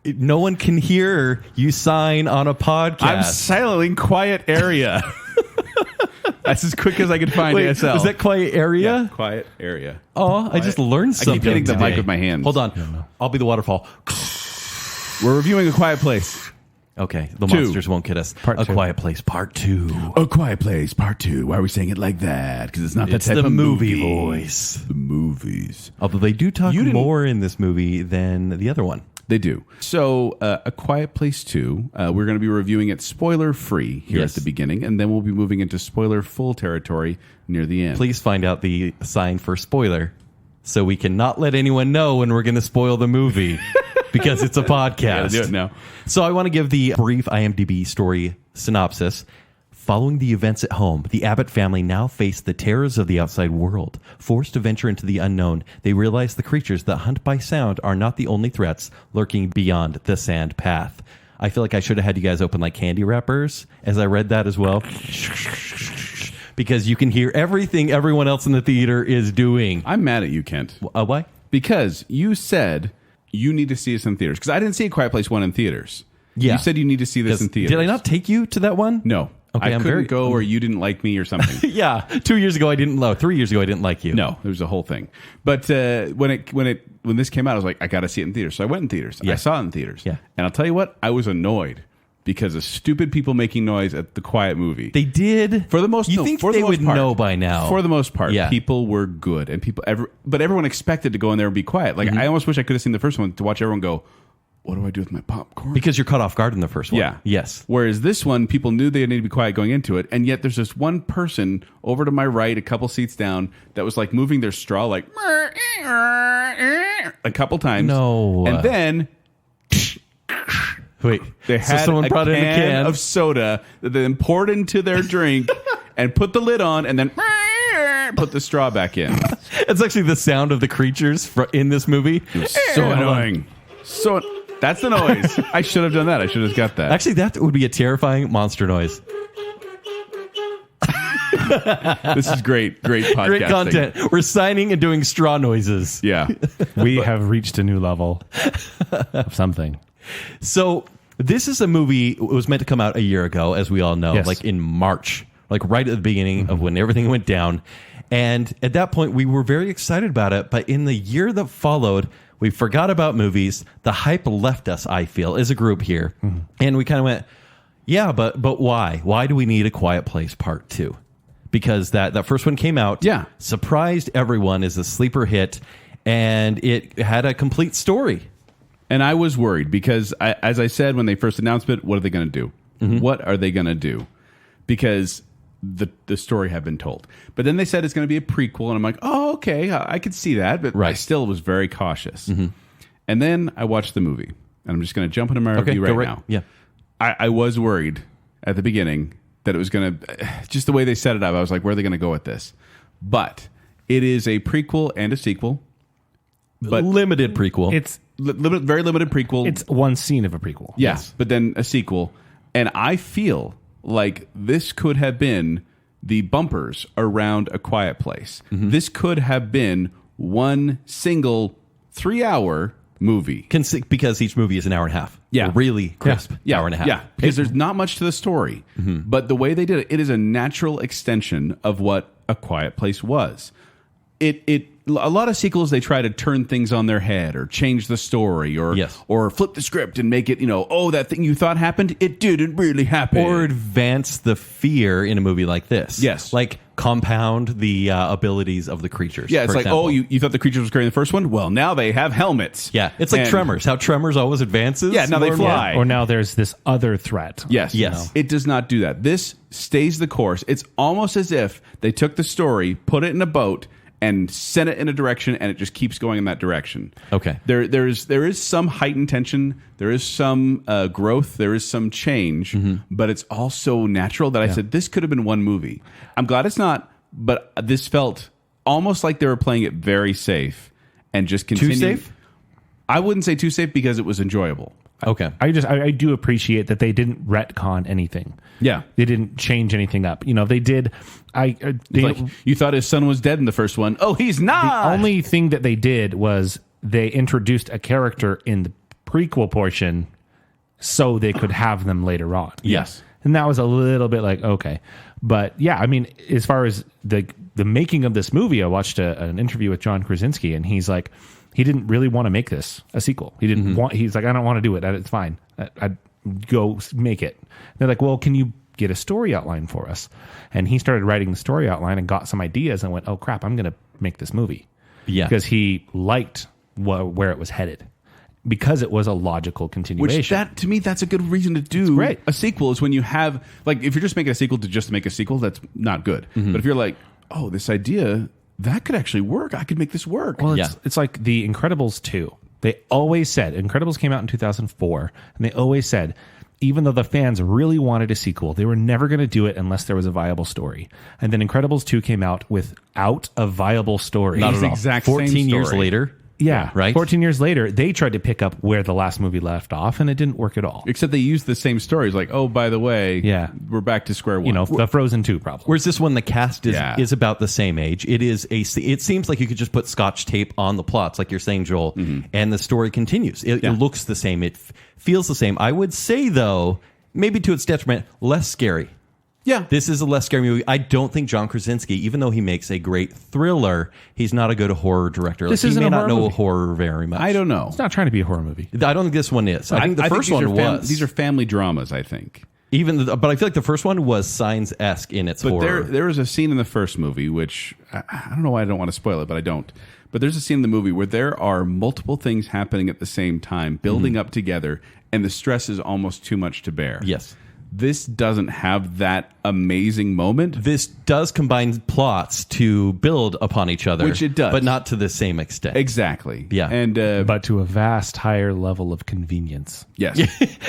No one can hear you sign on a podcast. I'm signaling quiet area. That's as quick as I could find ASL. Is that quiet area? Yeah, quiet area. Oh, I just learned something. I keep hitting the today. mic with my hands. Hold on. I'll be the waterfall. We're reviewing A Quiet Place. Okay, the monsters won't get us. Part 2. Quiet Place, Part 2. A Quiet Place, Part 2. Why are we saying it like that? Because it's not that type the of movie voice. The movies. Although they do talk more in this movie than the other one. They do. So, A Quiet Place 2, we're going to be reviewing it spoiler-free here at the beginning, and then we'll be moving into spoiler-full territory near the end. Please find out the sign for spoiler so we can not let anyone know when we're going to spoil the movie because it's a podcast. Do it now. So I want to give the brief IMDb story synopsis. Following the events at home, the Abbott family now face the terrors of the outside world. Forced to venture into the unknown, they realize the creatures that hunt by sound are not the only threats lurking beyond the sand path. I feel like I should have had you guys open like candy wrappers as I read that as well. Because you can hear everything everyone else in the theater is doing. I'm mad at you, Kent. Why? Because you said you need to see this in theaters. Because I didn't see A Quiet Place 1 in theaters. Yeah. You said you need to see this in theaters. Did I not take you to that one? No. Okay, I couldn't go or you didn't like me or something. Yeah, 2 years ago I didn't. 3 years ago I didn't like you. No, there was a whole thing. But when this came out, I was like, I got to see it in theaters. So I went in theaters. Yeah. I saw it in theaters. Yeah. And I'll tell you what, I was annoyed because of stupid people making noise at the Quiet movie. They did. For the most, you think for they the most would part, know by now? For the most part, Yeah. people were good, and but everyone expected to go in there and be quiet. Like I almost wish I could have seen the first one to watch everyone go, what do I do with my popcorn? Because you're caught off guard in the first one. Yeah. Yes. Whereas this one, people knew they needed to be quiet going into it, and yet there's this one person over to my right, a couple seats down, that was like moving their straw like a couple times. No. And then Wait. they So had someone brought in a can of soda that they then poured into their drink and put the lid on and then put the straw back in. It's actually the sound of the creatures in this movie. It was so annoying. That's the noise. I should have done that. I should have got that. Actually, that would be a terrifying monster noise. This is great podcasting. Great content. We're signing and doing straw noises. Yeah. We have reached a new level of something. So this is a movie. It was meant to come out a year ago, as we all know, Yes. like in March, like right at the beginning of when everything went down. And at that point, we were very excited about it. But in the year that followed, we forgot about movies. The hype left us, I feel, as a group here. And we kind of went, yeah, but why? Why do we need A Quiet Place Part 2? Because that first one came out, surprised everyone as a sleeper hit, and it had a complete story. And I was worried because, as I said when they first announced it, what are they going to do? What are they going to do? Because the story had been told. But then they said it's going to be a prequel, and I'm like, oh, okay, I could see that, but I still was very cautious. And then I watched the movie, and I'm just going to jump into my review right now. Yeah, I was worried at the beginning that it was going to, just the way they set it up, I was like, where are they going to go with this? But it is a prequel and a sequel. But limited prequel. It's very limited prequel. It's one scene of a prequel. Yes, but then a sequel. And I feel like this could have been the bumpers around A Quiet Place. This could have been one single 3-hour movie. Because each movie is an hour and a half. Yeah. Really crisp hour and a half. Yeah, because there's not much to the story. But the way they did it, it is a natural extension of what A Quiet Place was. A lot of sequels, they try to turn things on their head or change the story or flip the script and make it, that thing you thought happened, it didn't really happen. Or advance the fear in a movie like this. Yes. Like compound the abilities of the creatures. Yeah, it's for like, example. you thought the creatures was great in the first one? Well, now they have helmets. Yeah, it's like Tremors. How Tremors always advances. Yeah, now they more and fly. Or now there's this other threat. Yes. It does not do that. This stays the course. It's almost as if they took the story, put it in a boat, and sent it in a direction, and it just keeps going in that direction. Okay. There is some heightened tension. There is some growth. There is some change, but it's all so natural that I said this could have been one movie. I'm glad it's not, but this felt almost like they were playing it very safe and just continuing. Too safe? I wouldn't say too safe because it was enjoyable. Okay. I do appreciate that they didn't retcon anything. Yeah. They didn't change anything up. They did. You thought his son was dead in the first one. Oh, he's not. The only thing that they did was they introduced a character in the prequel portion so they could have them later on. Yes. And that was a little bit like, okay. But yeah, I mean, as far as the making of this movie, I watched an interview with John Krasinski, and he's like, he didn't really want to make this a sequel. He didn't want, he's like, I don't want to do it. It's fine. I'd go make it. They're like, well, can you get a story outline for us? And he started writing the story outline and got some ideas and went, oh crap, I'm going to make this movie. Yeah. Because he liked where it was headed. Because it was a logical continuation. Which that to me, that's a good reason to do great. a sequel. Is when you have like, if you're just making a sequel to just make a sequel, that's not good. But if you're like, oh, this idea that could actually work, I could make this work. Well, it's like The Incredibles 2. They always said, Incredibles came out in 2004, and they always said, even though the fans really wanted a sequel, they were never going to do it unless there was a viable story. And then Incredibles 2 came out without a viable story. Not at all. exact 14 same years story. later. Yeah, Right? 14 years later, they tried to pick up where the last movie left off, and it didn't work at all. Except they used the same stories. Like, oh, by the way, Yeah. we're back to square one. You know, the Frozen 2 problem. Whereas this one, the cast Yeah. is about the same age. It seems like you could just put Scotch tape on the plots, like you're saying, Joel, and the story continues. It looks the same. It feels the same. I would say, though, maybe to its detriment, less scary. yeah, This is a less scary movie. I don't think John Krasinski, even though he makes a great thriller, he's not a good horror director. This he isn't may a not horror know movie. horror very much. I don't know. It's not trying to be a horror movie. I don't think this one is. I think the first one was. These are family dramas, I think. But I feel like the first one was Signs-esque in its But horror. there was a scene in the first movie, which I don't know why I don't want to spoil it, but I don't. But there's a scene in the movie where there are multiple things happening at the same time, building up together, and the stress is almost too much to bear. Yes. This doesn't have that amazing moment. This does combine plots to build upon each other. Which it does. But not to the same extent. Exactly. Yeah. And But to a vast higher level of convenience. yes.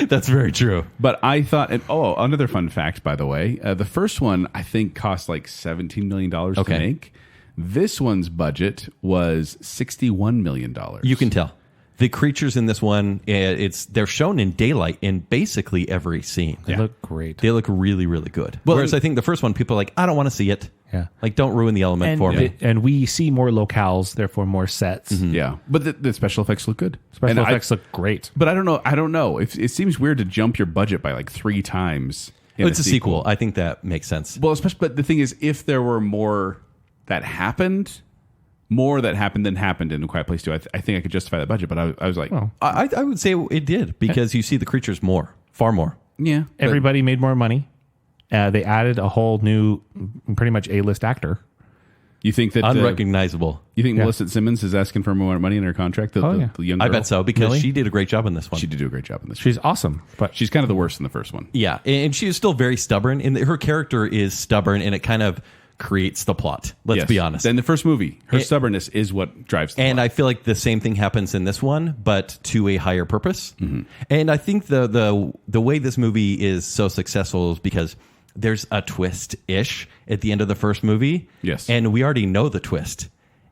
That's very true. But I thought, and another fun fact, by the way, the first one I think cost like $17 million to make. This one's budget was $61 million. You can tell. The creatures in this one, they're shown in daylight in basically every scene. They look great. They look really, really good. Whereas I think the first one, people are like, I don't want to see it. Yeah. Like, don't ruin the element for me. And we see more locales, therefore more sets. Yeah. But the special effects look good. Special And effects look great. But I don't know. It seems weird to jump your budget by like 3 times. It's a sequel. I think that makes sense. Well, especially, but the thing is, if there were more that happened than happened in A Quiet Place 2, I think I could justify that budget. But I was like, I would say it did because you see the creatures far more. yeah. but- Everybody made more money. They added a whole new, pretty much A-list actor. You think that Unrecognizable. you think Yeah. Melissa Simmons is asking for more money in her contract? The young girl? I bet so because Really? she did a great job in this one. She did do a great job in this. She's awesome, but She's kind of the worst in the first one. Yeah, and she is still very stubborn. And her character is stubborn, and it kind of creates the plot. Let's Yes. be honest. In the first movie, her stubbornness is what drives the And plot. I feel like the same thing happens in this one, but to a higher purpose. And I think the way this movie is so successful is because there's a twist-ish at the end of the first movie. Yes. And we already know the twist.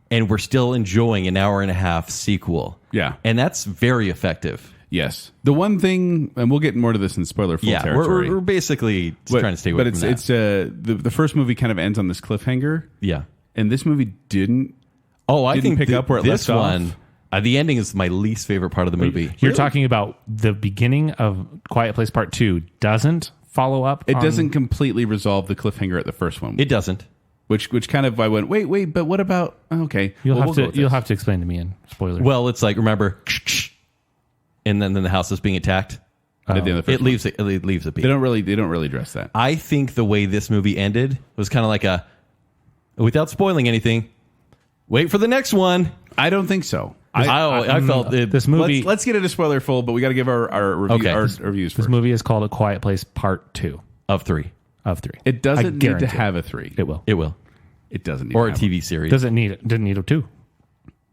And we're still enjoying an hour and a half sequel. Yeah. And that's very effective. Yes. The one thing, and we'll get more to this in spoiler-full Yeah, territory. we're basically trying to stay away but from it's that. the first movie kind of ends on this cliffhanger. Yeah. And this movie didn't. Oh, I Didn't think pick up where it this left one, off? the ending is my least favorite part of the movie. you're talking about the beginning of Quiet Place Part 2 doesn't follow up. It on- doesn't completely resolve the cliffhanger at the first one. It doesn't. which kind of I went, wait, but what about? Okay, You'll well, have we'll go with you'll this. have to explain to me in spoilers. Well, it's like, remember, and then the house is being attacked. At the end of the first It leaves a beat. They don't really address that. I think the way this movie ended was kind of like without spoiling anything, wait for the next one. I don't think so. I felt it. this movie Let's get into spoiler full, but we got to give our review, Okay. our reviews this first. movie is called A Quiet Place Part 2 of 3. of 3. It I doesn't need to guarantee have a 3. it will. It will. It doesn't need Or to a have TV series. Didn't need a 2.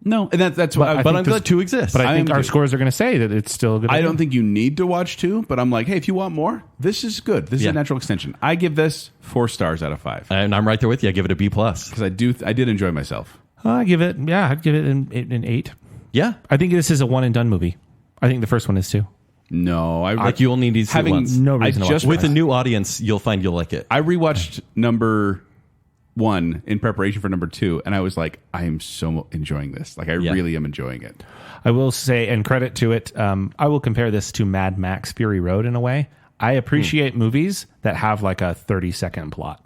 No, and that's what. I but think I'm glad 2 exists. But I think am our too. scores are going to say that it's still a good. I idea. don't think you need to watch 2, but I'm like, hey, if you want more, this is good. This is Yeah. a natural extension. I give this 4 stars out of 5 and I'm right there with you. I give it a B+. because I did enjoy myself. I'd give it an 8. Yeah. I think this is a one and done movie. I think the first one is too. No, Like you only need to see it once. no reason to watch just it. With a new audience, you'll find you'll like it. I rewatched number one in preparation for number 2, and I was like, I am so enjoying this. Like, I really am enjoying it. I will say, and credit to it, I will compare this to Mad Max Fury Road in a way. I appreciate movies that have like a 30-second plot.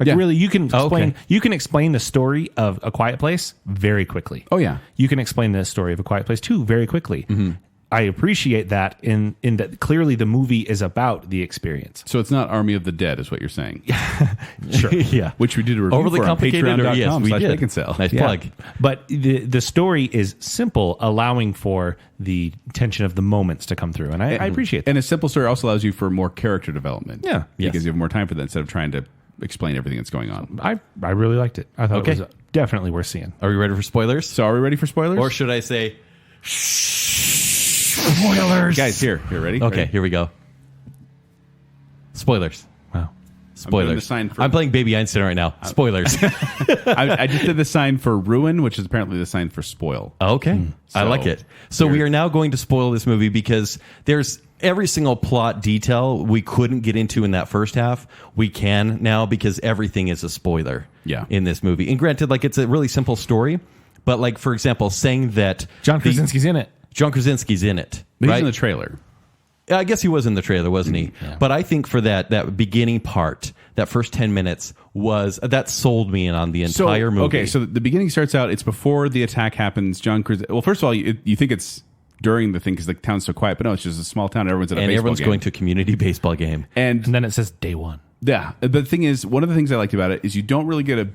Like really, you can explain you can explain the story of A Quiet Place very quickly. Oh yeah, you can explain the story of A Quiet Place 2 very quickly. I appreciate that in that clearly the movie is about the experience. So it's not Army of the Dead, is what you're saying? Sure, Yeah. Which we did a review Overly for on complicated, or yes, we did. Baconsale. Nice plug. But the story is simple, allowing for the tension of the moments to come through, and I appreciate that. And a simple story also allows you for more character development. Yeah. because you have more time for that instead of trying to explain everything that's going on. I really liked it. I thought it was definitely worth seeing. Are we ready for spoilers? So are we ready for spoilers? Or should I say spoilers? Guys, here, ready? Okay, Ready? here we go. Spoilers. Wow. Spoilers. doing the sign for- I'm playing Baby Einstein right now. Spoilers. I just did the sign for ruin, which is apparently the sign for spoil. Okay. I So, like it. So we are now going to spoil this movie because there's every single plot detail we couldn't get into in that first half. We can now because everything is a spoiler in this movie. And granted, like it's a really simple story, but like, for example, saying that John Krasinski's in it. John Krasinski's in it. But right? he's in the trailer. I guess he was in the trailer, wasn't he? Yeah. But I think for that beginning part, that first 10 minutes that sold me in on the entire movie. Okay, so the beginning starts out, it's before the attack happens. Well, first of all, you think it's during the thing because the town's so quiet, but no, it's just a small town. Everyone's at a baseball everyone's game. going to a community baseball game. And And then it says day one. yeah, the thing is, one of the things I liked about it is you don't really get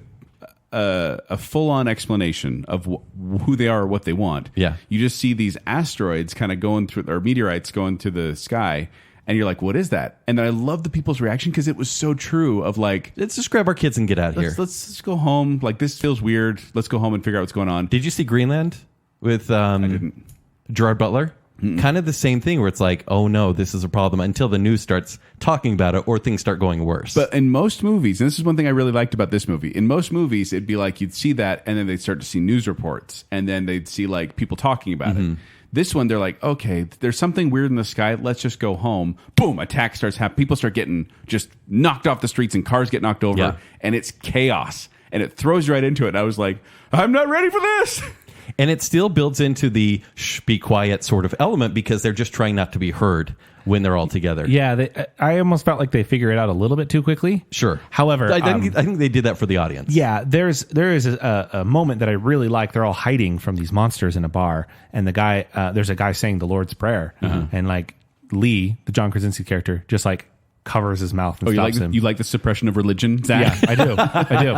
a full-on explanation of who they are or what they want. Yeah. You just see these asteroids kind of going through, or meteorites going through the sky, and you're like, what is that? And then I love the people's reaction because it was so true of like, Let's just grab our kids and get out of here. let's just go home. Like, this feels weird. Let's go home and figure out what's going on. Did you see Greenland with Gerard Butler? Kind of the same thing where it's like, oh no, this is a problem until the news starts talking about it or things start going worse. But in most movies, and this is one thing I really liked about this movie, in most movies, it'd be like you'd see that and then they'd start to see news reports and then they'd see like people talking about it. This one, they're like, okay, there's something weird in the sky. Let's just go home. Boom, attack starts happening. People start getting just knocked off the streets and cars get knocked over and it's chaos. And it throws right into it. And I was like, I'm not ready for this. And it still builds into the shh, be quiet sort of element because they're just trying not to be heard when they're all together. Yeah, I almost felt like they figured it out a little bit too quickly. Sure. However, I think they did that for the audience. yeah, there is a moment that I really like. They're all hiding from these monsters in a bar, and the guy, there's a guy saying the Lord's Prayer, and like Lee, the John Krasinski character, just like covers his mouth and stops him. You like the suppression of religion, Zach? Yeah, I do.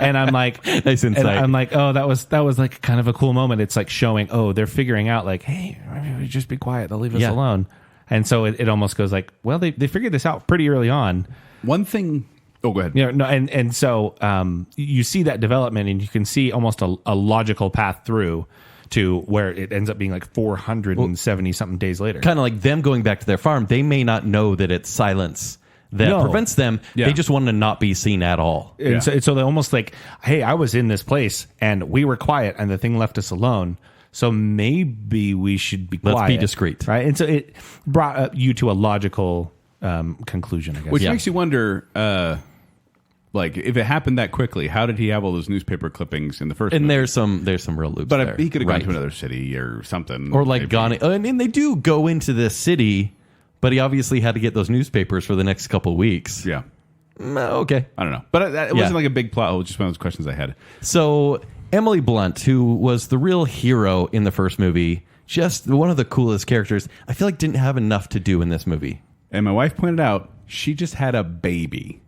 And I'm like, Nice insight. and I'm like, oh, that was like kind of a cool moment. It's like showing, oh, they're figuring out like, hey, maybe we just be quiet. They'll leave us alone. And so it almost goes like, well, they figured this out pretty early on. One thing. Oh, go ahead. You know, no, and so you see that development, and you can see almost a logical path through to where it ends up being like 470 something days later. Kind of like them going back to their farm. They may not know that it's silence that prevents them. Yeah. They just want to not be seen at all. And so they almost like, hey, I was in this place and we were quiet and the thing left us alone. So maybe we should be quiet. Let's be discreet. Right. And so it brought you to a logical conclusion, I guess. Which makes you wonder, like, if it happened that quickly, how did he have all those newspaper clippings in the first And movie? there's some real loops But there. he could have gone Right. to another city or something. Or like maybe. gone. And they do go into this city, but he obviously had to get those newspapers for the next couple of weeks. Yeah. Okay. I don't know. But it wasn't like a big plot. It was just one of those questions I had. So Emily Blunt, who was the real hero in the first movie, just one of the coolest characters, I feel like didn't have enough to do in this movie. And my wife pointed out she just had a baby.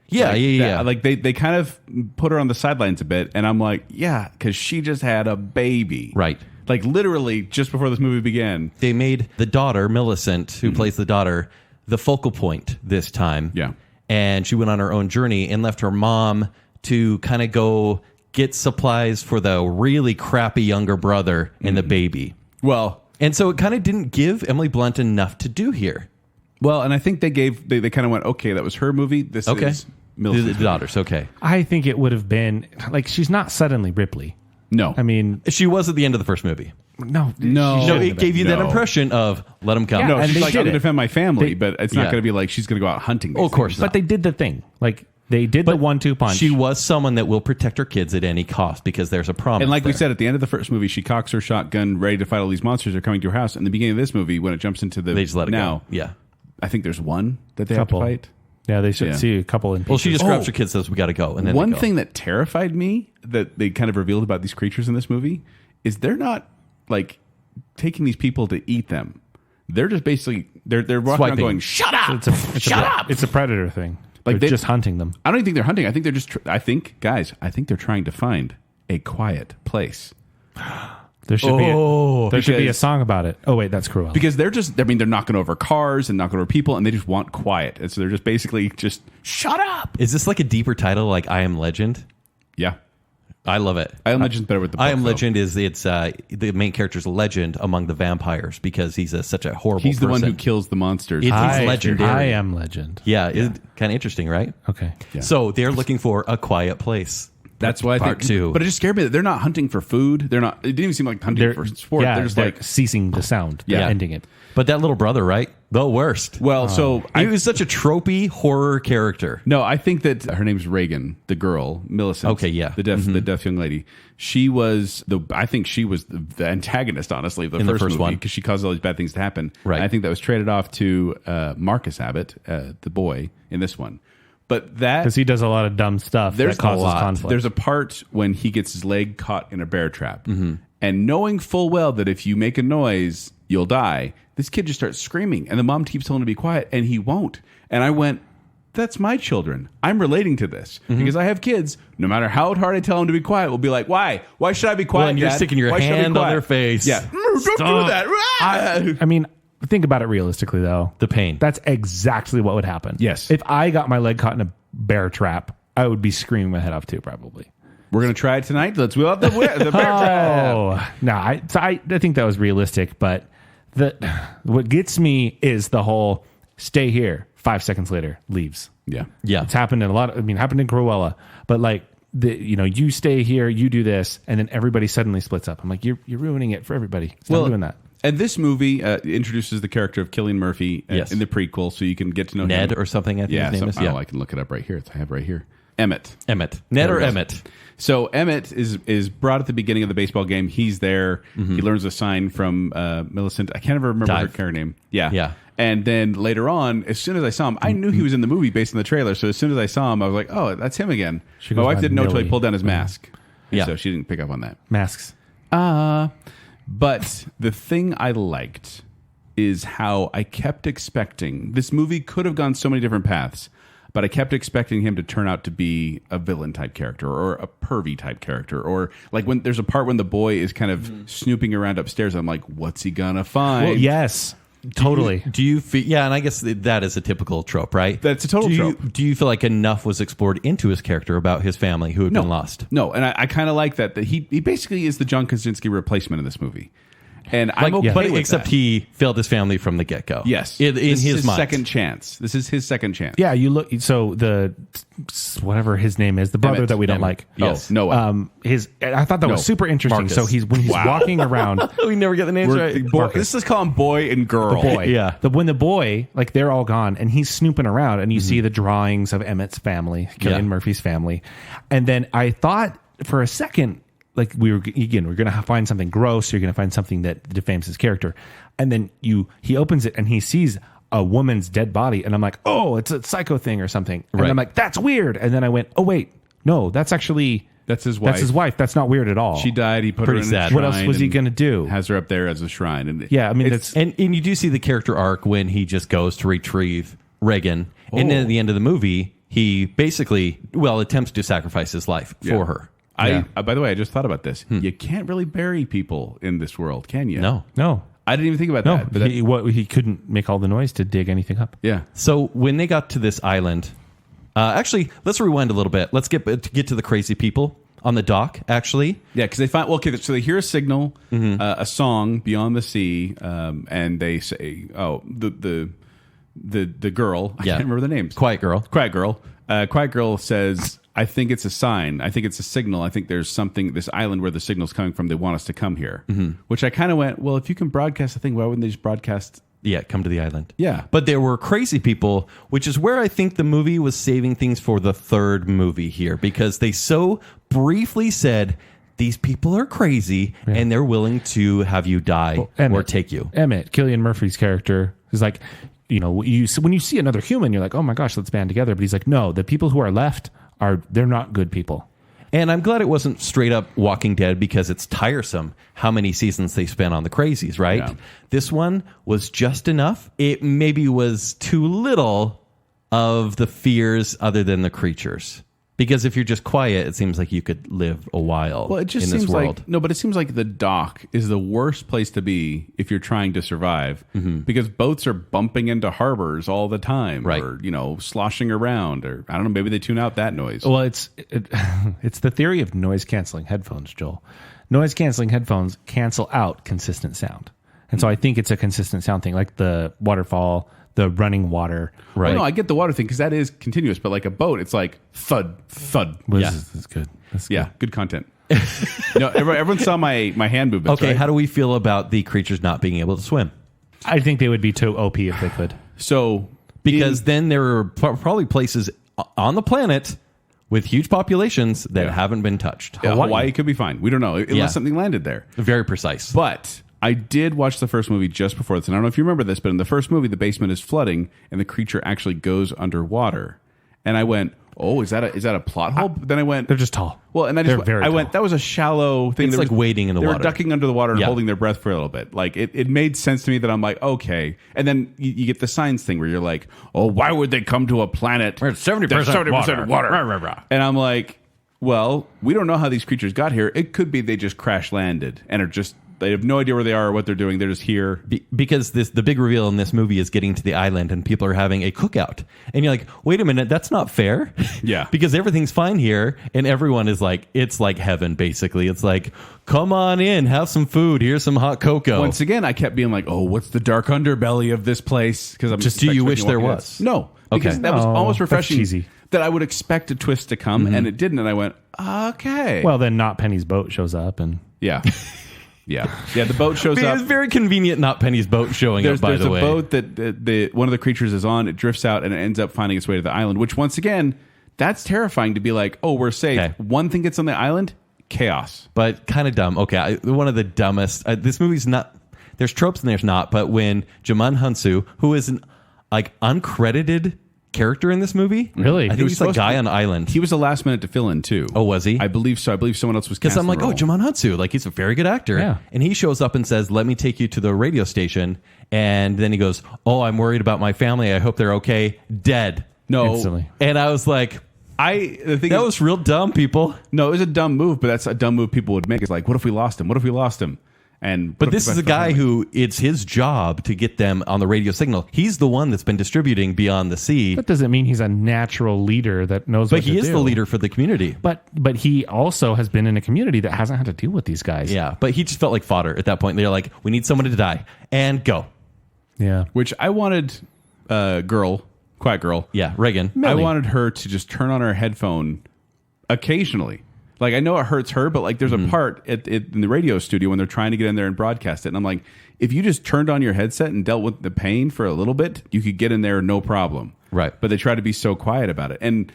Yeah, Like, yeah. Like they kind of put her on the sidelines a bit, and I'm like, yeah, because she just had a baby. Right. Like literally just before this movie began. They made the daughter, Millicent, who plays the daughter, the focal point this time. Yeah. And she went on her own journey and left her mom to kind of go get supplies for the really crappy younger brother and the baby. Well, And so it kind of didn't give Emily Blunt enough to do here. and I think they kind of went, okay, that was her movie. This Okay. is The Millicent's daughters, okay. I think it would have been like, she's not suddenly Ripley. No. I mean, She was at the end of the first movie. no. No. she No, shouldn't it have gave you been. that No. impression of let them come. Yeah, no, and she's they like, did I'm going to it. defend my family, They- but it's not Yeah. going to be like she's going to go out hunting. Oh, of course But they did the thing. Like, They did the 1-2 punch. She was someone that will protect her kids at any cost because there's a promise. And like we there. said at the end of the first movie, she cocks her shotgun, ready to fight all these monsters that are coming to her house. In the beginning of this movie, when it jumps into the they just let it now, go. Yeah. I think there's one that they Couple. have to fight. Yeah, they should see a couple in pieces. Well, she just grabs her kids, says we got to go, and then One they go. thing that terrified me that they kind of revealed about these creatures in this movie is they're not like taking these people to eat them. They're just basically they're walking around Swiping. going, "Shut up! Shut up!" It's a predator thing. Like They're just hunting them. I don't even think they're hunting. I think they're just. I think they're trying to find a quiet place. There should be a because- song about it. Oh wait, that's Cruella. Because they're just, I mean, they're knocking over cars and knocking over people, and they just want quiet. And so they're just basically just, shut up. Is this like a deeper title, like I Am Legend? Yeah. I love it. I Am Legend's better with the book, I Am though. Legend is the main character's legend among the vampires because he's such a horrible He's the one person. who kills the monsters. He's legendary. I am legend. Yeah, it's kind of interesting, right? Okay. So they're looking for a quiet place. That's why I Part think. two. But it just scared me that they're not hunting for food. They're not. It didn't even seem like hunting for sport. Yeah, they're just they're like. ceasing the sound. They're Yeah. ending it. But that little brother, right? The worst. Well, so He was such a tropey horror character. no, I think that her name's Reagan, the girl, Millicent. Okay, yeah. the deaf young lady. She was I think she was the antagonist, honestly, of the In the first first movie one. because she caused all these bad things to happen. Right. And I think that was traded off to Marcus Abbott, the boy in this one. But that Because he does a lot of dumb stuff that causes conflict. There's a part when he gets his leg caught in a bear trap, Mm-hmm. and knowing full well that if you make a noise, you'll die. This kid just starts screaming, and the mom keeps telling him to be quiet, and he won't. And I went, "That's my children. I'm relating to this Mm-hmm. because I have kids. No matter how hard I tell them to be quiet, will be like, why? Why should I be quiet? Well, and you're Dad? sticking your Why should I be hand on quiet?" their face. Yeah, don't do that. I mean, think about it realistically, though. The pain. That's exactly what would happen. Yes. If I got my leg caught in a bear trap, I would be screaming my head off too, probably. We're gonna try it tonight. Let's wheel out the bear trap. Oh, no. I think that was realistic, but what gets me is the whole stay here. 5 seconds later, leaves. Yeah. Yeah. It's happened in happened in Cruella, but like you stay here, you do this, and then everybody suddenly splits up. I'm like, you're ruining it for everybody. Stop doing that. And this movie introduces the character of Cillian Murphy Yes. in the prequel, so you can get to know Ned him. or something, I think his name is. I can look it up right here. I have right here. Emmett. Emmett. Ned or There it is. Emmett? So Emmett is brought at the beginning of the baseball game. He's there. Mm-hmm. He learns a sign from Millicent. I can't ever remember her Dive. character name. Yeah. Yeah. And then later on, as soon as I saw him, I knew he was in the movie based on the trailer. So as soon as I saw him, I was like, oh, that's him again. She My goes wife by didn't know until he Millie. pulled down his mask. And Yeah. So she didn't pick up on that. Masks. But the thing I liked is how I kept expecting this movie could have gone so many different paths, but I kept expecting him to turn out to be a villain type character or a pervy type character, or like when there's a part when the boy is kind of snooping around upstairs. I'm like, what's he gonna find? Well, yes, totally. Do you feel? Yeah, and I guess that is a typical trope, right? That's a total trope. Do you feel like enough was explored into his character about his family who had been lost? No, and I kind of like that he basically is the John Krasinski replacement in this movie, and I'm okay but with except that. he failed his family from the get go. Yes, in This is his mind. second chance. This is his second chance. Yeah, you look. So the whatever his name is, the brother Emmett. that we don't Emmett. like. Yes. Oh, Noah. I thought that No, was super interesting. Marcus. So when he's walking around, we never get the names right. Let's just call him boy and girl. boy. Yeah. When the boy, like they're all gone and he's snooping around and you see the drawings of Emmett's family, Cillian Yeah. Murphy's family. And then I thought for a second, like we're going to find something gross. You're going to find something that defames his character. And then he opens it and he sees a woman's dead body. And I'm like, oh, it's a psycho thing or something. And Right. I'm like, that's weird. And then I went, oh, wait, no, that's his wife. That's his wife. That's not weird at all. She died. He put Pretty her in sad. a What else shrine was he and going to do? Has her up there as a shrine. And Yeah, I mean, it's- that's And you do see the character arc when he just goes to retrieve Reagan. And then at the end of the movie, he basically, attempts to sacrifice his life for her. By the way, I just thought about this. You can't really bury people in this world, can you? No. no. I didn't even think about No, that. But he couldn't make all the noise to dig anything up. yeah. So when they got to this island, actually, let's rewind a little bit. Let's get to the crazy people on the dock, actually. Yeah, because they find so they hear a signal, a song beyond the sea, and they say, "Oh, the girl, I can't remember the names. Quiet Girl. Quiet Girl. Quiet Girl says, I think it's a sign. I think it's a signal. I think there's something, this island where the signal's coming from, they want us to come here. Which I kind of went, well, if you can broadcast a thing, why wouldn't they just broadcast come to the island. Yeah. But there were crazy people, which is where I think the movie was saving things for the third movie here, because they so briefly said, these people are crazy and they're willing to have you die or take you. Emmett, Cillian Murphy's character, is like, you know, when you see another human, you're like, oh my gosh, let's band together. But he's like, no, the people who are left they're not good people. And I'm glad it wasn't straight up Walking Dead, because it's tiresome how many seasons they spent on the crazies, right? Yeah. This one was just enough. It maybe was too little of the fears other than the creatures. Because if you're just quiet, it seems like you could live a while Well, it just in seems this world. like but it seems like the dock is the worst place to be if you're trying to survive, because boats are bumping into harbors all the time, Right. or sloshing around, or I don't know, maybe they tune out that noise. Well, it's the theory of noise canceling headphones, Joel. Noise canceling headphones cancel out consistent sound. And so I think it's a consistent sound thing, like the waterfall, the running water. Right. No, I get the water thing because that is continuous, but like a boat, it's like thud, thud. That's good. That's Yeah, good content. Everyone saw my hand movements. Okay, right? how do we feel about the creatures not being able to swim? I think they would be too OP if they could. So Because then there are probably places on the planet with huge populations that haven't been touched. Hawaii could be fine. We don't know unless something landed there. Very precise. But I did watch the first movie just before this, and I don't know if you remember this, but in the first movie, the basement is flooding, and the creature actually goes underwater. And I went, "Oh, is that a plot hole?" But then I went, They're just tall. "Well," and I went, "That was a shallow thing." It's like wading in the They water. were ducking under the water and Yeah. holding their breath for a little bit. Like it made sense to me that I'm like, okay. And then you get the science thing where you're like, "Oh, why would they come to a planet Where it's 70% water. Rah, rah, rah. And I'm like, well, we don't know how these creatures got here. It could be they just crash landed and are just, they have no idea where they are or what they're doing. They're just here. Because the big reveal in this movie is getting to the island and people are having a cookout. And you're like, wait a minute, that's not fair. Yeah. Because everything's fine here. And everyone is like, it's like heaven, basically. It's like, come on in, have some food. Here's some hot cocoa. Once again, I kept being like, oh, what's the dark underbelly of this place? Because I'm Just do you wish there Walking was? Dead. No. Because Okay. that was almost that's refreshing. cheesy. That I would expect a twist to come, and it didn't. And I went, okay. Well, then Not Penny's boat shows up, and yeah. Yeah. The boat shows It up. was very convenient not Penny's boat showing up, by There's the a way. boat that one of the creatures is on. It drifts out and it ends up finding its way to the island, which once again, that's terrifying to be like, oh, we're safe. Okay. One thing gets on the island, chaos. But kind of dumb. Okay, one of the dumbest. This movie's not. There's tropes and there's not. But when Jaman Hunsu, who is an uncredited character in this movie, Really? I He think was he's a supposed guy to- on island. He was the last minute to fill in too. Oh, was he? I believe so. I believe someone else was Because cast I'm like, in the oh, role. Jaman Hunsu, like he's a very good actor. Yeah. And he shows up and says, let me take you to the radio station. And then he goes, oh, I'm worried about my family. I hope they're okay. Dead. No, instantly. And I was like, the thing that is, was real dumb, people. no, it was a dumb move, but that's a dumb move people would make. It's like, what if we lost him? What if we lost him? And But this is a guy who it's his job to get them on the radio signal. He's the one that's been distributing beyond the sea. that doesn't mean he's a natural leader that knows But what to he is do. the leader for the community. But he also has been in a community that hasn't had to deal with these guys. Yeah, but he just felt like fodder at that point. They're like, we need someone to die. And go. Yeah. which I wanted, quiet girl. Yeah, Reagan. I wanted her to just turn on her headphone occasionally. Like, I know it hurts her, but like there's a part in the radio studio when they're trying to get in there and broadcast it. And I'm like, if you just turned on your headset and dealt with the pain for a little bit, you could get in there no problem. Right. But they try to be so quiet about it. And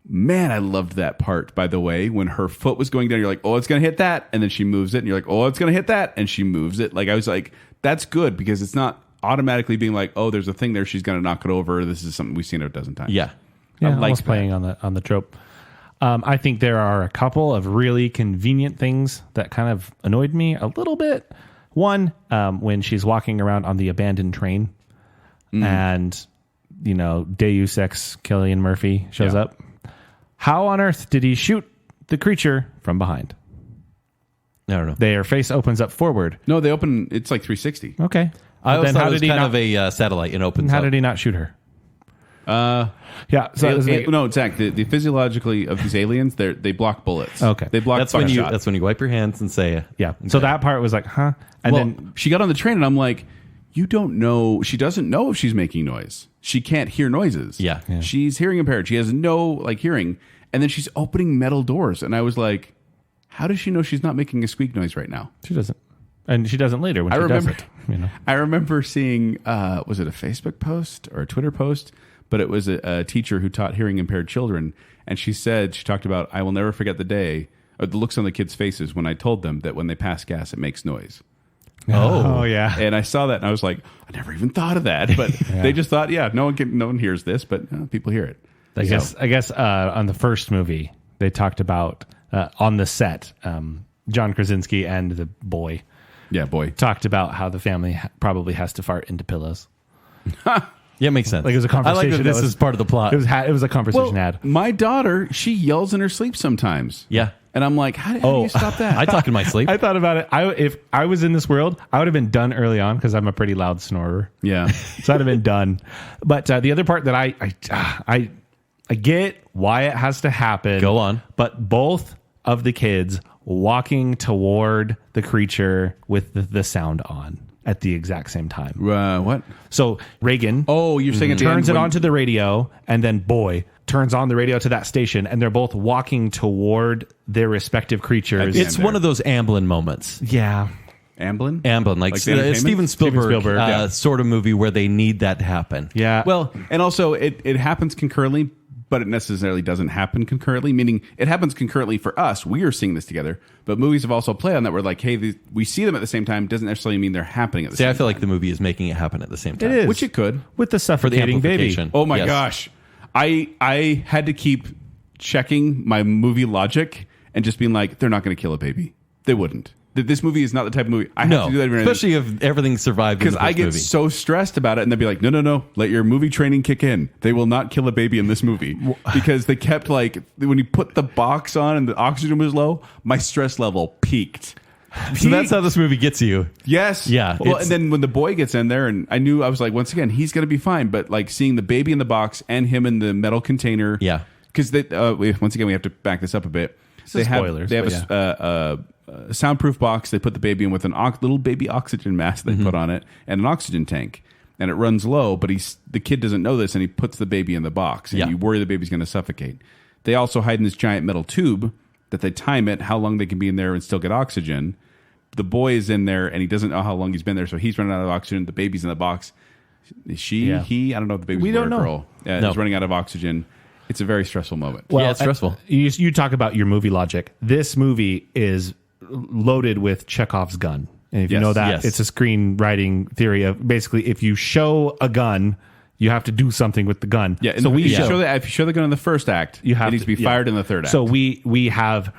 man, I loved that part, by the way, when her foot was going down, you're like, oh, it's going to hit that. And then she moves it. And you're like, oh, it's going to hit that. And she moves it. Like, I was like, that's good because it's not automatically being like, oh, there's a thing there. She's going to knock it over. This is something we've seen a dozen times. Yeah. Yeah, I like almost that. playing on the trope. I think there are a couple of really convenient things that kind of annoyed me a little bit. One, when she's walking around on the abandoned train, and Deus Ex Cillian Murphy shows Yeah. up. How on earth did he shoot the creature from behind? I don't know. Their face opens up forward. No, they open, it's like 360. Okay, I always then thought how it was did he kind not? of a satellite and opens How up. did he not shoot her? Yeah. So it was No, Zach, the physiologically of these aliens, they block bullets. Okay. They block That's when you. buckshot. That's when you wipe your hands and say, yeah. So that part was like, huh? And Well, then she got on the train and I'm like, you don't know. She doesn't know if she's making noise. She can't hear noises. Yeah. Yeah. She's hearing impaired. She has no hearing. And then she's opening metal doors. And I was like, how does she know she's not making a squeak noise right now? she doesn't. And she doesn't later when she does it. You know? I remember seeing, was it a Facebook post or a Twitter post? But it was a teacher who taught hearing impaired children. And she talked about, I will never forget the day, or the looks on the kids' faces when I told them that when they pass gas, it makes noise. Oh yeah. And I saw that and I was like, I never even thought of that. But they just thought, no one hears this, but people hear it. I guess on the first movie, they talked about on the set, John Krasinski and the boy. Yeah, boy. Talked about how the family probably has to fart into pillows. Yeah, it makes sense. Like it was a conversation. I like that this is part of the plot. It was a conversation had. My daughter, she yells in her sleep sometimes. Yeah. And I'm like, how do you stop that? I talk in my sleep. I thought about it. If I was in this world, I would have been done early on because I'm a pretty loud snorer. Yeah. So I'd have been done. But the other part that I get why it has to happen. Go on. But both of the kids walking toward the creature with the sound on at the exact same time. What? So Reagan You're saying at the turns end it when- onto the radio, and then boy turns on the radio to that station, and they're both walking toward their respective creatures. It's one of those Amblin moments. Yeah. Amblin, like the entertainment? Steven Spielberg, yeah. sort of movie where they need that to happen. Yeah. Well, and also it happens concurrently, but it necessarily doesn't happen concurrently, meaning it happens concurrently for us. We are seeing this together, but movies have also played on that. We're like, hey, we see them at the same time. Doesn't necessarily mean they're happening at the same time. I feel like the movie is making it happen at the same time. It is. Which it could. With the For the suffocating baby. amplification. Oh my Yes. gosh. I had to keep checking my movie logic and just being like, they're not going to kill a baby. They wouldn't. This movie is not the type of movie. I have No, to do that every night. especially if everything survived in Because the I first get movie. so stressed about it, and they'd be like, no, let your movie training kick in. They will not kill a baby in this movie. Because they kept like, when you put the box on and the oxygen was low, my stress level peaked. So that's how this movie gets you. Yes. Yeah, Well, it's- and then when the boy gets in there, and I was like, once again, he's going to be fine. But like seeing the baby in the box and him in the metal container. Yeah. Because once again, we have to back this up a bit. They spoilers, have but a soundproof box. They put the baby in with an little baby oxygen mask they put on it and an oxygen tank. And it runs low, but the kid doesn't know this, and he puts the baby in the box. And Yeah. you worry the baby's going to suffocate. They also hide in this giant metal tube that they time it, how long they can be in there and still get oxygen. The boy is in there, and he doesn't know how long he's been there, so he's running out of oxygen. The baby's in the box. He, I don't know if the baby's We a boy don't or know. girl. No. Is running out of oxygen. It's a very stressful moment. Yeah, it's stressful. You talk about your movie logic. This movie is loaded with Chekhov's gun. And if you Yes. know that, Yes. it's a screenwriting theory of basically if you show a gun, you have to do something with the gun. Yeah, so if you show the gun in the first act, you have it needs to be fired in the third act. So we have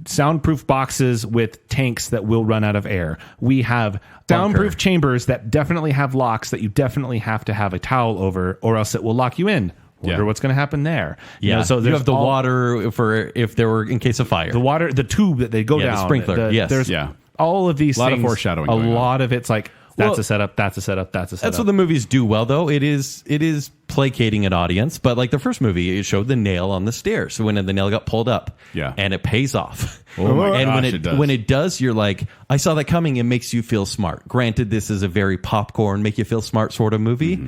soundproof boxes with tanks that will run out of air. We have soundproof chambers that definitely have locks that you definitely have to have a towel over, or else it will lock you in. Wonder what's going to happen there. Yeah. So you there's have the water for if there were in case of fire. the water, the tube that they go Yeah, the down, sprinkler, yes. There's Yeah. all of these A lot of things. foreshadowing A going on. lot of it's like that's Well, a setup. That's a setup. That's a setup. That's what the movies do well, though. It is placating an audience, but like the first movie, it showed the nail on the stairs. So when the nail got pulled up, Yeah. and it pays off. Oh my and gosh, when it does, you're like, I saw that coming. It makes you feel smart. Granted, this is a very popcorn, make you feel smart sort of movie,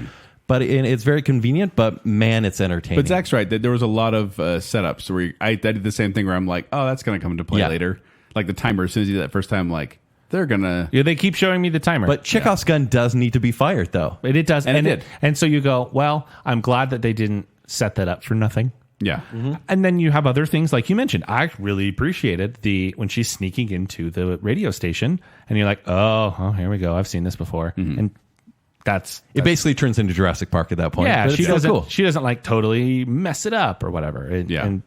but it's very convenient. But man, it's entertaining. But Zach's right. There was a lot of setups where I did the same thing where I'm like, oh, that's going to come into play Yeah. later. Like the timer, as soon as you do that first time, I'm like, they're going to. Yeah, they keep showing me the timer. But Chekhov's gun does need to be fired, though. It does, And it did. And so you go, well, I'm glad that they didn't set that up for nothing. Yeah. And then you have other things like you mentioned. I really appreciated when she's sneaking into the radio station, and you're like, oh, here we go. I've seen this before, and It basically turns into Jurassic Park at that point. yeah. But She it's still doesn't. cool. She doesn't like totally mess it up or whatever. And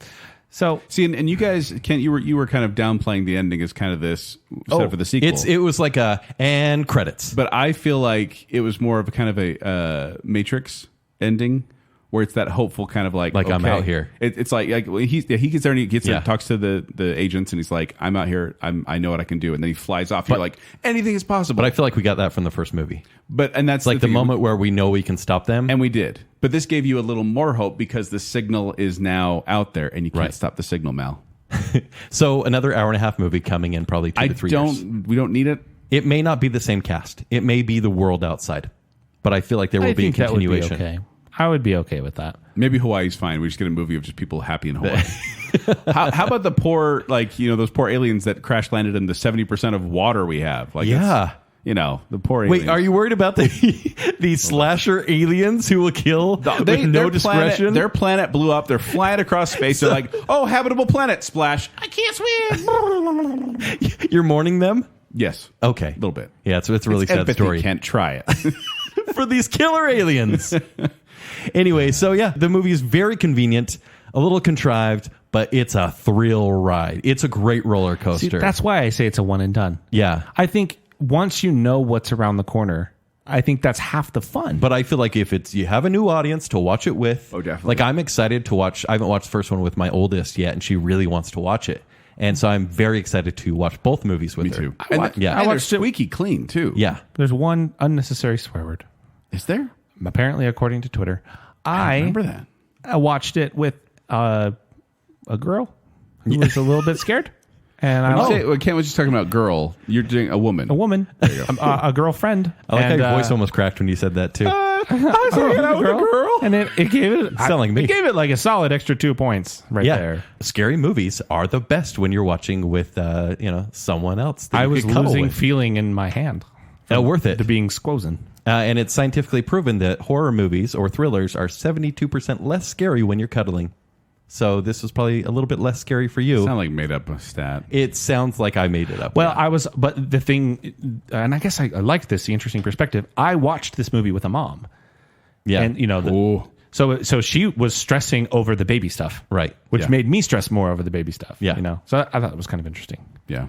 so See, and you guys, Kent, you were kind of downplaying the ending as kind of this setup for the sequel. It was like and credits. But I feel like it was more of a kind of a Matrix ending, where it's that hopeful kind of like I'm okay. out here. It's like he gets there and he gets there, Yeah. and talks to the agents, and he's like, I'm out here, I know what I can do, and then he flies off. You're like, anything is possible. But I feel like we got that from the first movie. And that's It's like the thing. moment where we know we can stop them. And we did. But this gave you a little more hope because the signal is now out there, and you can't Right. stop the signal, Mal. So another hour and a half movie coming in probably 2 to 3 years. We don't need it. It may not be the same cast. It may be the world outside. But I feel like there will I be a think that would be continuation. okay. I would be okay with that. Maybe Hawaii's fine. We just get a movie of just people happy in Hawaii. How about the poor, like, those poor aliens that crash landed in the 70% of water we have? Like, Yeah. the poor aliens. Wait, are you worried about the slasher aliens who will kill with no discretion? Their planet blew up. They're flying across space. They're like, oh, habitable planet. Splash. I can't swim. You're mourning them? Yes. Okay. A little bit. Yeah, it's a really sad empathy. story. Can't try it. For these killer aliens. Anyway, so yeah, the movie is very convenient, a little contrived, but it's a thrill ride. It's a great roller coaster. See, that's why I say it's a one and done. Yeah. I think once you know what's around the corner, I think that's half the fun. But I feel like if you have a new audience to watch it with, Oh, definitely. like I'm excited to watch. I haven't watched the first one with my oldest yet, and she really wants to watch it. And so I'm very excited to watch both movies with Me her. too. And I they're watched squeaky clean, too. Yeah. There's one unnecessary swear word. Is there? Apparently, according to Twitter, I remember that. I watched it with a girl who was a little bit scared. And Ken was just talking about girl. You're doing a woman. a woman, a girlfriend. I like and, how your voice almost cracked when you said that too. I was hanging out with a girl, and it gave it. Sound like me. It gave it like a solid extra 2 points right there. Scary movies are the best when you're watching with someone else. That I you was could cuddle losing with. feeling in my hand. Worth it. To being squozen. And it's scientifically proven that horror movies or thrillers are 72% less scary when you're cuddling. So this was probably a little bit less scary for you. Sound like made up a stat. It sounds like I made it up. Well, but the thing, and I guess I liked this, the interesting perspective. I watched this movie with a mom. Yeah. And, so she was stressing over the baby stuff. Right. Which Yeah. made me stress more over the baby stuff. Yeah. So I thought it was kind of interesting. Yeah.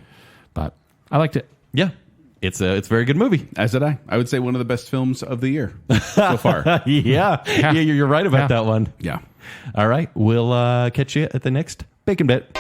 But I liked it. Yeah. It's a very good movie. As did I. I would say one of the best films of the year so far. Yeah, you're right about that one. Yeah. All right. We'll catch you at the next Bacon Bit.